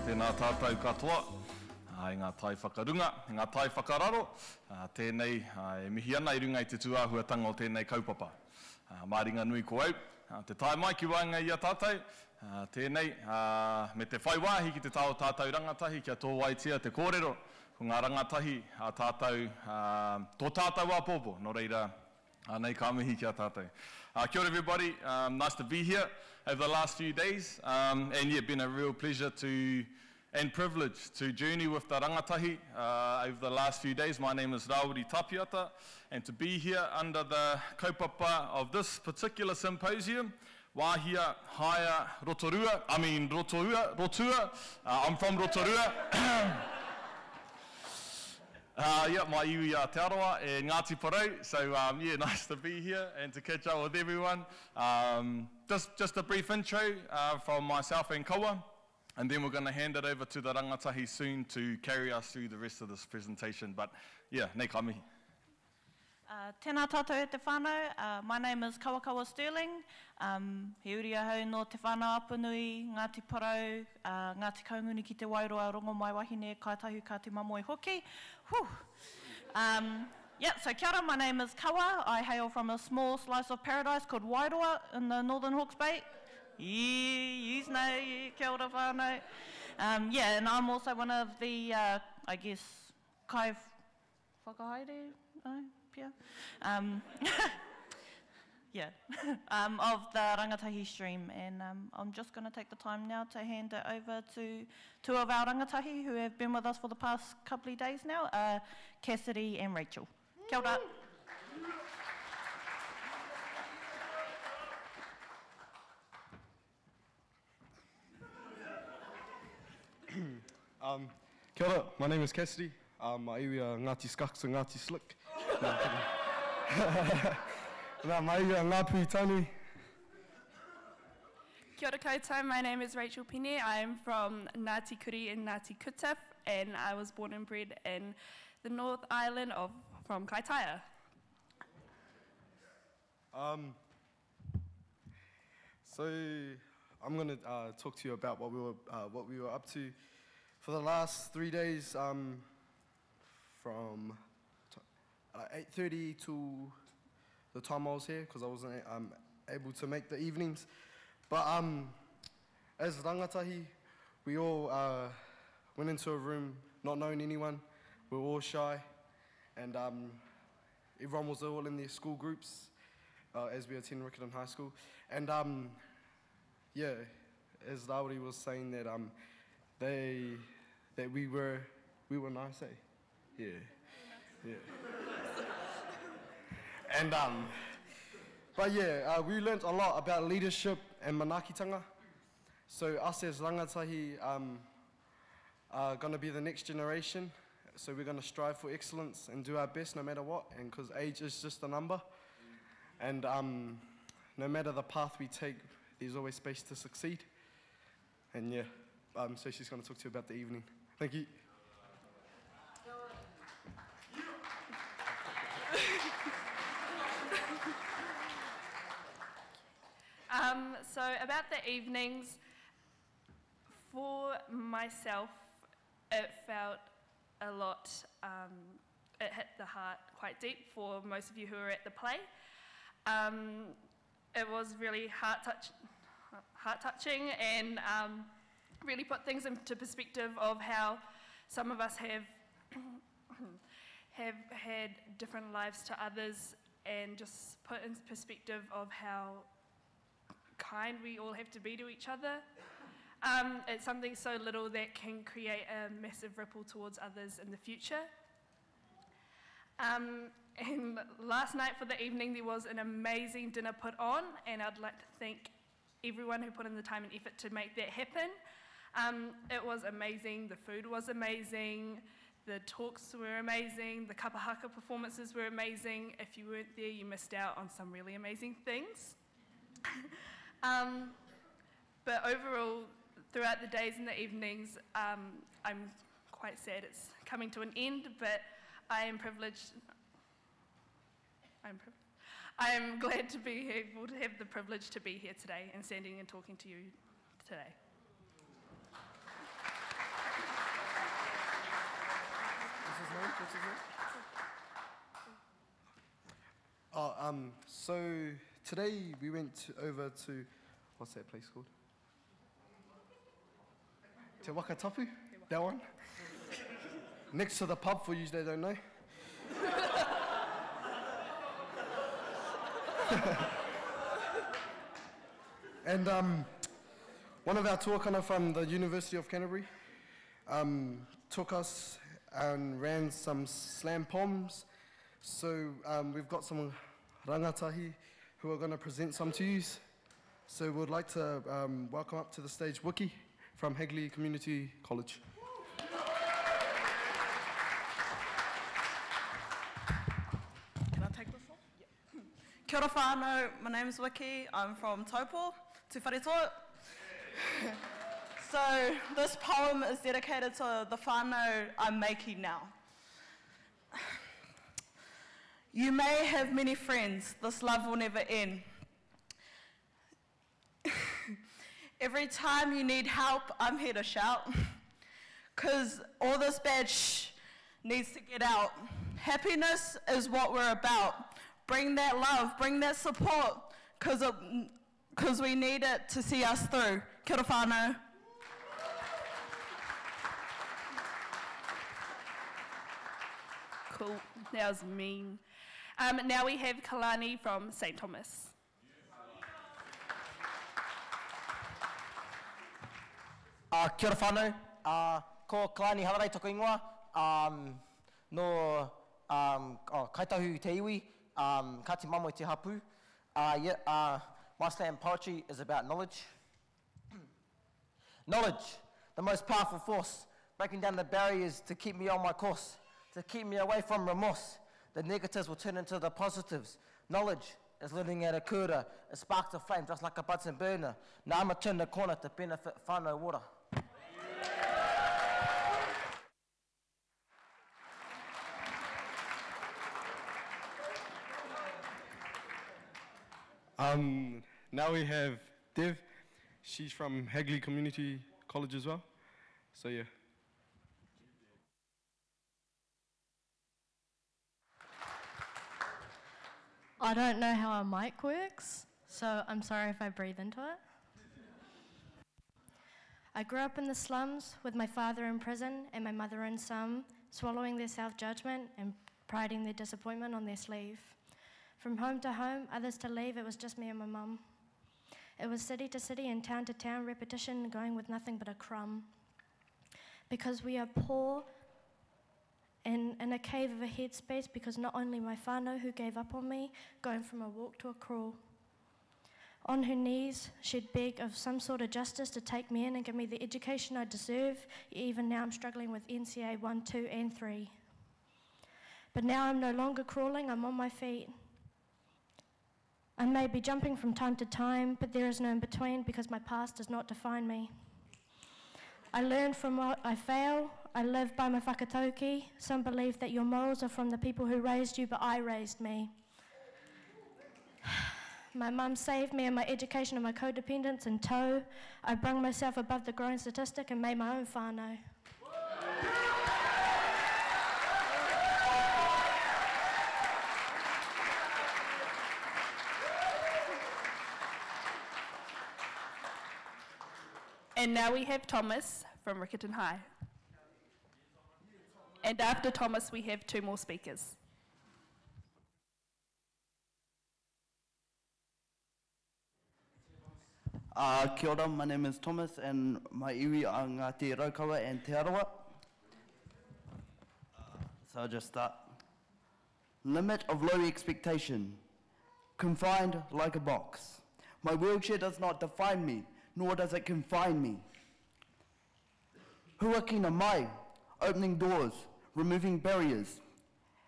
Tēnā tātou katoa, i ngā tai whakarunga, i ngā tai whakararo, tēnei e mihi ana i runga i te tuāhuatanga o tēnei kaupapa. Māringa nui ko au, te tae mai ki wainga i a tātou, tēnei me te whaiwāhi ki te tau tātou rangatahi, kia tō waitia te kōrero, ko ngā rangatahi a tātou, tō tātou āpōpō, no reira, nei ka mihi ki a tātou. Kia ora everybody, nice to be here over the last few days, and yeah, been a real pleasure and privilege to journey with the rangatahi over the last few days. My name is Rachael Tapiata, and to be here under the kaupapa of this particular symposium, Wāhia Haia Rotorua, Rotua, I'm from Rotorua. Yeah, my iwi a te aroa e Ngāti Porou, so yeah, nice to be here and to catch up with everyone. Just a brief intro from myself and Kaua, and then we're going to hand it over to the rangatahi soon to carry us through the rest of this presentation. But yeah, nei ka mihi. Tēnā tātou e te whānau, my name is Kaua Sterling, he uri ahau no te whānau apanui, Ngāti Porou, Ngāti Kaunguni ki te Wairoa, rongo mai wahine, kaitahu ka te mamoe hoki. Yeah, so kia ora, my name is Kaua, I hail from a small slice of paradise called Wairoa in the Northern Hawke's Bay. Yes, no, kia ora whānau. Yeah, and I'm also one of the, I guess, kai whakahaere, yeah, yeah, of the rangatahi stream, and I'm just going to take the time now to hand it over to two of our rangatahi who have been with us for the past couple of days now, Cassidy and Rachel. Kia ora. Kia ora, my name is Cassidy. My iwi a Ngāti Skaks and Ngāti Slick. No, my iwi a Ngāpui Tanu. Kia ora koutou, my name is Rachael Pine. I am from Ngāti Kuri and Ngāti Kutif, and I was born and bred in the North Island from Kaitaia. So I'm going to talk to you about what we were up to for the last 3 days, from 8:30 to the time I was here, because I wasn't able to make the evenings. But as rangatahi, we all went into a room not knowing anyone. We were all shy, and everyone was all in their school groups as we attend Riccarton High School. And yeah, as Rauri was saying that that we were nice, eh? Yeah. And but yeah, we learnt a lot about leadership and manakitanga. So us as rangatahi are going to be the next generation. So we're going to strive for excellence and do our best no matter what. And because age is just a number, and no matter the path we take, there's always space to succeed. And yeah, so she's going to talk to you about the evening. Thank you. So about the evenings, for myself, it felt a lot, it hit the heart quite deep for most of you who were at the play. It was really heart-touching and really put things into perspective of how some of us have had different lives to others, and just put in perspective of how kind we all have to be to each other. It's something so little that can create a massive ripple towards others in the future. And last night for the evening there was an amazing dinner put on, and I'd like to thank everyone who put in the time and effort to make that happen. It was amazing, the food was amazing, the talks were amazing, the kapahaka performances were amazing. If you weren't there, you missed out on some really amazing things. But overall, throughout the days and the evenings, I'm quite sad it's coming to an end, but I am privileged. I am glad to be able to have the privilege to be here today and standing and talking to you today. So today we went over to, what's that place called? Te Wakatapu, that one. Next to the pub, for you that don't know. And one of our tuakana from the University of Canterbury took us and ran some slam poems. So we've got some Rangatahi who are going to present some to you. So we'd like to welcome up to the stage Wiki from Hagley Community College. Can I take this one? Yeah. Kia ora whānau, my name is Wiki, I'm from Taupo, Te Wharetoa. So this poem is dedicated to the whānau I'm making now. You may have many friends, this love will never end. Every time you need help, I'm here to shout. 'Cause all this bad needs to get out. Happiness is what we're about. Bring that love, bring that support, 'cause we need it to see us through. Kia ora whānau. Cool, that was mean. Now we have Kalani from St. Thomas. Kia ora whānau, ko Kalani Hawarai toko ingoa, no kaitahu te iwi, ka te mamo i te hapu. My slam poetry is about knowledge. Knowledge, the most powerful force, breaking down the barriers to keep me on my course, to keep me away from remorse. The negatives will turn into the positives. Knowledge is living at a kura, it sparks a flame just like a Bunsen burner. Now I'ma turn the corner to benefit whānau water. Now we have Dev. She's from Hagley Community College as well. So yeah. I don't know how a mic works, so I'm sorry if I breathe into it. I grew up in the slums with my father in prison and my mother in some, swallowing their self-judgment and priding their disappointment on their sleeve. From home to home, others to leave, it was just me and my mum. It was city to city and town to town, repetition going with nothing but a crumb. Because we are poor and in a cave of a headspace, because not only my whānau who gave up on me, going from a walk to a crawl. On her knees, she'd beg of some sort of justice to take me in and give me the education I deserve. Even now I'm struggling with NCA 1, 2 and 3. But now I'm no longer crawling, I'm on my feet. I may be jumping from time to time, but there is no in between because my past does not define me. I learn from what I fail. I live by my whakatauki. Some believe that your morals are from the people who raised you, but I raised me. My mum saved me and my education and my codependence in tow. I brung myself above the growing statistic and made my own whānau. And now we have Thomas from Rangatahi. And after Thomas, we have 2 more speakers. Kia ora, my name is Thomas and my iwi are ngā te Raukawa and Te Arawa. So I'll just start. Limit of low expectation, confined like a box. My wheelchair does not define me, nor does it confine me. Huakina mai, opening doors, removing barriers,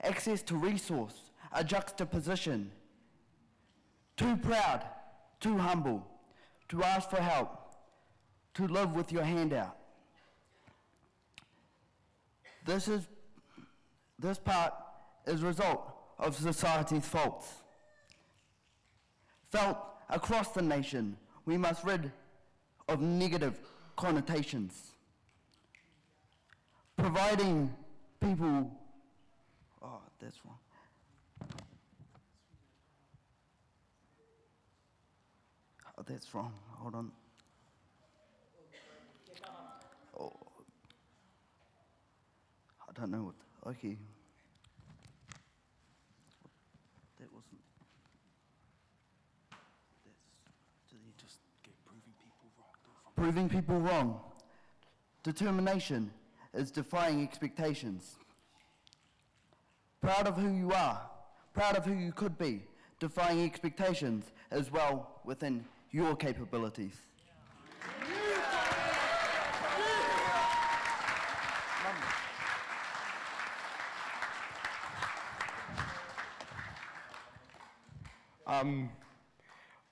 access to resource, a juxtaposition. Too proud, too humble, to ask for help, to live with your hand out. This part is a result of society's faults. Felt across the nation, we must rid of negative connotations. Providing people, oh, that's wrong. Oh, that's wrong. Hold on. Oh. I don't know what. Okay. That wasn't. That's. Do they just get proving people wrong? Proving people wrong. Determination is defying expectations. Proud of who you are, proud of who you could be, defying expectations as well within your capabilities.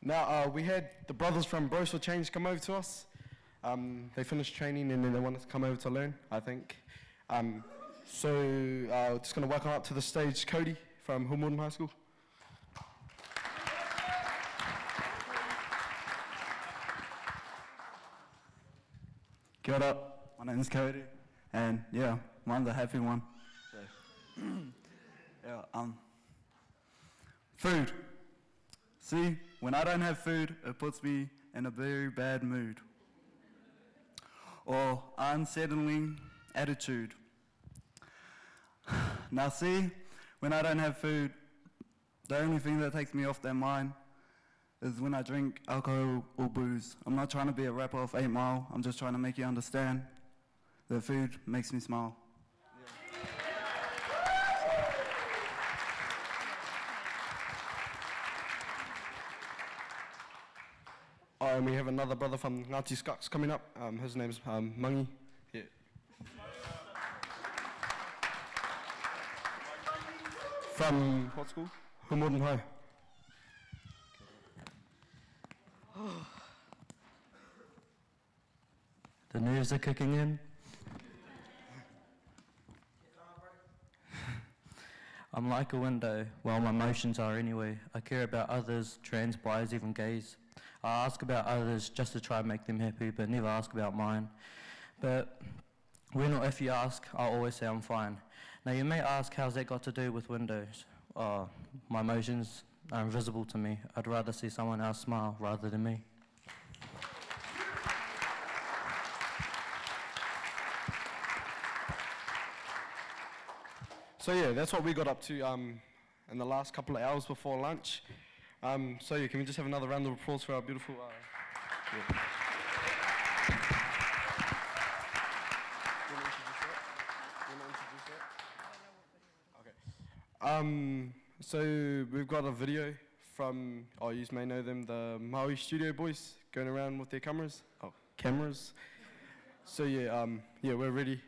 Now we had the brothers from Bros for Change come over to us. They finished training and then they wanted to come over to learn, I think. So just going to welcome up to the stage Cody from Humorden High School. Kia ora, my name is Cody, and yeah, mine's a happy one. So, yeah, food. See, when I don't have food, it puts me in a very bad mood. Or unsettling attitude. Now see, when I don't have food, the only thing that takes me off their mind is when I drink alcohol or booze. I'm not trying to be a rapper off 8 Mile, I'm just trying to make you understand that food makes me smile. And we have another brother from Ngāti Skucks coming up. His name's Mangi. Yeah. From what school? Humorden High. The nerves are kicking in. I'm like a window, well my emotions are anyway. I care about others, trans, bis, even gays. I ask about others just to try and make them happy, but never ask about mine. But when or if you ask, I'll always say I'm fine. Now you may ask, how's that got to do with windows? Oh, my emotions are invisible to me. I'd rather see someone else smile rather than me. So yeah, that's what we got up to in the last couple of hours before lunch. So yeah, can we just have another round of applause for our beautiful... yeah. So we've got a video from, you may know them, the Maui Studio Boys, going around with their cameras. So yeah, we're ready.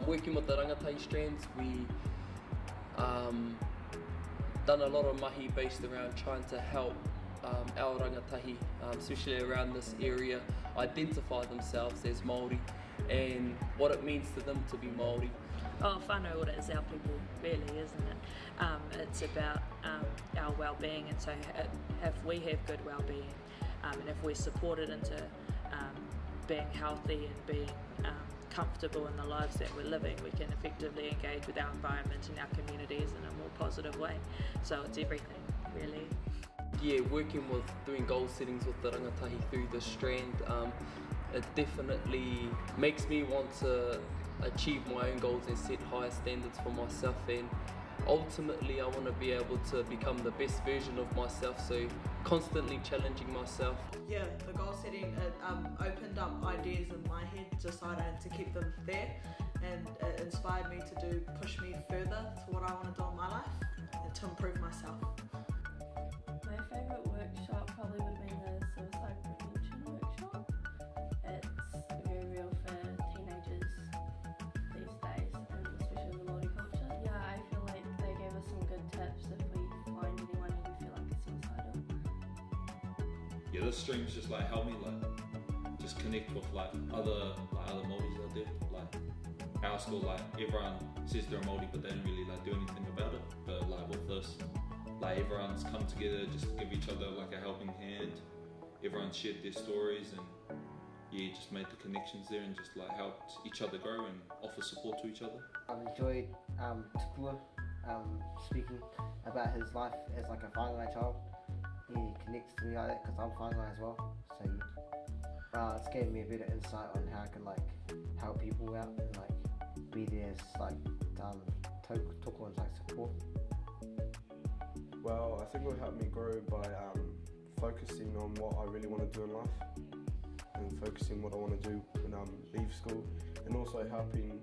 Working with the Rangatahi strands, we done a lot of mahi based around trying to help our rangatahi, especially around this area, identify themselves as Māori and what it means to them to be Māori. Oh, whānau ora is our people, really, isn't it? It's about our well-being, and so if we have good well-being, and if we're supported into being healthy and being comfortable in the lives that we're living, we can effectively engage with our environment and our communities in a more positive way. So it's everything, really. Yeah, working with doing goal settings with the Rangatahi through the strand, it definitely makes me want to achieve my own goals and set higher standards for myself, and ultimately I want to be able to become the best version of myself, so constantly challenging myself. Yeah, the goal setting, it opened up ideas in my head, decided to keep them there, and it inspired me to push me further to what I want to do in my life and to improve myself. My favourite workshop probably would have been the suicide prevention workshop. It's very real for teenagers these days, and especially the Māori culture. Yeah, I feel like they gave us some good tips if we find anyone who we feel like is suicidal. Yeah, this stream's just like helped me just connect with other Māoris out there. Like our school, everyone says they're Māori, but they don't really do anything about it. But with this, like everyone's come together just to give each other like a helping hand. Everyone shared their stories and yeah, just made the connections there and just like helped each other grow and offer support to each other. I've enjoyed Tukua speaking about his life as like a whāngai child. He connects to me like that because I'm whāngai as well. So yeah, it's given me a bit of insight on how I can like help people out and like be there as like Tukua and like support. Well, I think it will help me grow by focusing on what I really want to do in life and focusing what I want to do when I leave school, and also helping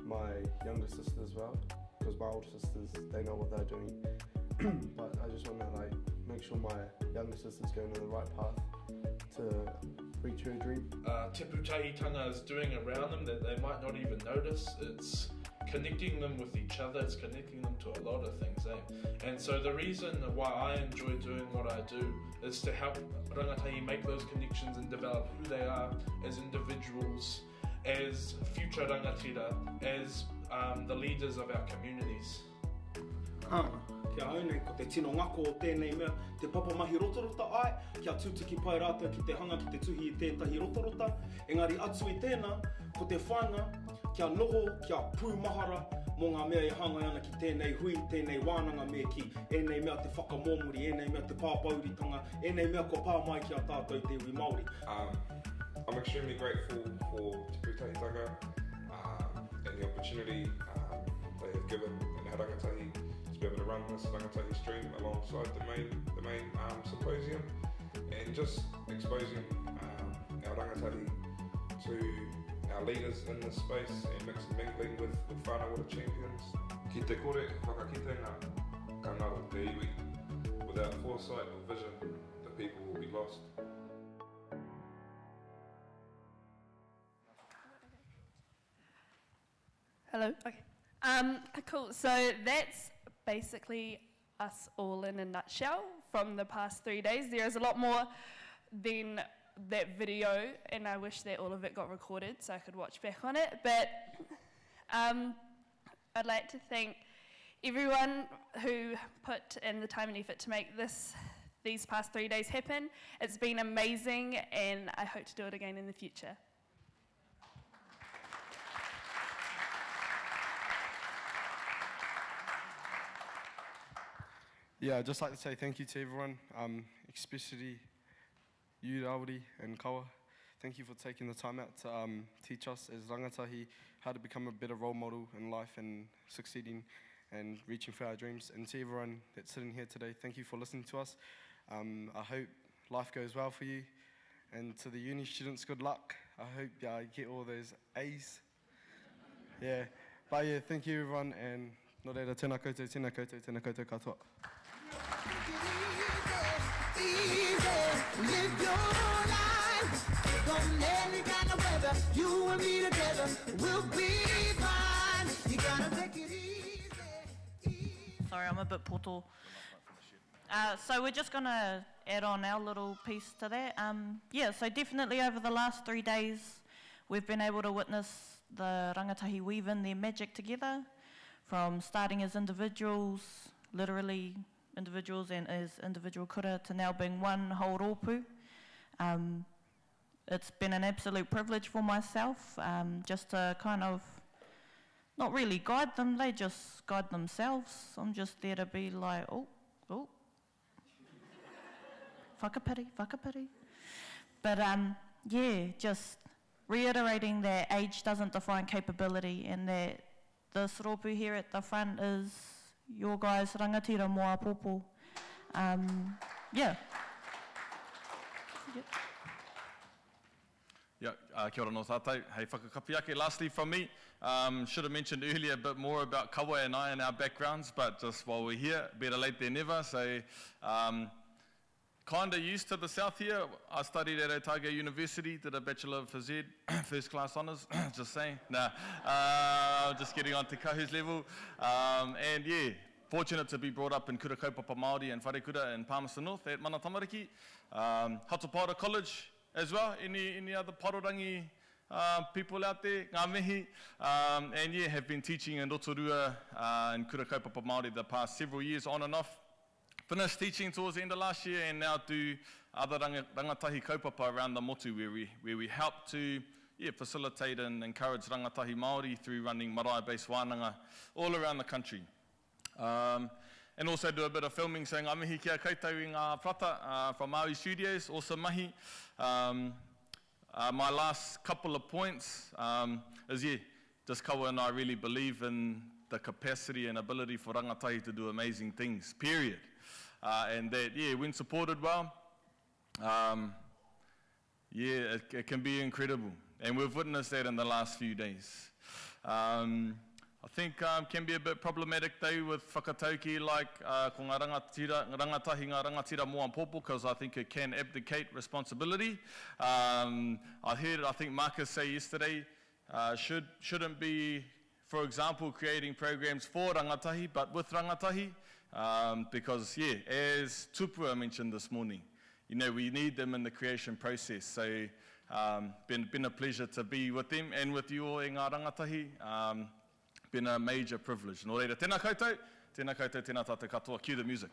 my younger sister as well, because my older sisters, they know what they're doing, but I just want to like make sure my younger sister's going on the right path to reach her dream. Te pūtahitanga is doing around them that they might not even notice. It's connecting them with each other, it's connecting them to a lot of things, eh? And so the reason why I enjoy doing what I do is to help rangatahi make those connections and develop who they are as individuals, as future rangatira, as the leaders of our communities. Kia aunei ko te tino ngako o tēnei mea, te papamahi rotorota ai, kia tūtiki pai rātou ki te hanga ki te tuhi I tētahi rotorota. Engari atu I tēnā, ko te whānga, kia noho, kia pūmahara, mō ngā mea hanga ana ki tēnei hui, tēnei wānanga mea ki, enei mea te whakamōmuri, enei mea te pāpauritanga, enei mea ko pā mai ki a tātou te iwi Māori. I'm extremely grateful for Te Pūtahitanga and the opportunity they have given in our rangatahi to be able to run this rangatahi stream alongside the main symposium, and just exposing our rangatahi to our leaders in this space and mingling with whānau water champions. Ki te kore whakakitenga ka ngaro te iwi. Without foresight or vision, the people will be lost. Hello. Okay. Cool. So that's basically us all in a nutshell from the past 3 days. There is a lot more than that video, and I wish that all of it got recorded so I could watch back on it. But I'd like to thank everyone who put in the time and effort to make these past 3 days happen. It's been amazing, and I hope to do it again in the future. Yeah, I'd just like to say thank you to everyone, especially you, Rawiri and Kawa. Thank you for taking the time out to teach us as rangatahi how to become a better role model in life and succeeding and reaching for our dreams. And to everyone that's sitting here today, thank you for listening to us. I hope life goes well for you. And to the uni students, good luck. I hope you get all those A's. Yeah, but yeah, thank you everyone, and no reira, tēnā koutou, tēnā koutou, tēnā koutou katoa. Live your life. Don't let any kind of weather. You and me together, we'll be fine. You gotta take it easy. Sorry, I'm a bit poto. So we're just going to add on our little piece to that. Yeah, so definitely over the last 3 days, we've been able to witness the rangatahi weave in their magic together, from starting as individuals, literally individuals and as individual kura, to now being one whole rōpū. It's been an absolute privilege for myself just to kind of not really guide them, they just guide themselves. I'm just there to be like, oh, whakapiri. But yeah, just reiterating that age doesn't define capability, and that this rōpū here at the front is your guys' rangatira moa popo. Yeah. Yeah, kia ora no tātou. Hei whakakapi ake. Lastly from me, should have mentioned earlier a bit more about Kawa and I and our backgrounds, but just while we're here, better late than never. So, kind of used to the south here. I studied at Otago University, did a Bachelor of Phys Ed, first class honours, just saying. Nah, just getting on to Kahu's level. And yeah, fortunate to be brought up in kura kaupapa Māori and wharekura in Palmerston North at Mana Tamariki. Hatupara College as well, any other Parorangi people out there, ngā mihi. And yeah, have been teaching in Rotorua in kura kaupapa Māori the past several years on and off. finished teaching towards the end of last year and now do other rangatahi kaupapa around the motu where we help to facilitate and encourage rangatahi Māori through running marae-based wānanga all around the country. And also do a bit of filming, saying amihi kia koutou i ngā prata from Maui Studios, also mahi. My last couple of points is, just kaua and I really believe in the capacity and ability for rangatahi to do amazing things, period. And that, when supported well, it can be incredible. And we've witnessed that in the last few days. I think can be a bit problematic though with whakatauki like ko ngā rangatahi ngā rangatira moa popo, because I think it can abdicate responsibility. I think Marcus say yesterday, shouldn't be, for example, creating programs for rangatahi, but with rangatahi, because as Tupua mentioned this morning, we need them in the creation process. So been a pleasure to be with them and with you all e ngā rangatahi. Been a major privilege. Nō reira, tēnā koutou, tēnā tātou katoa. Cue the music.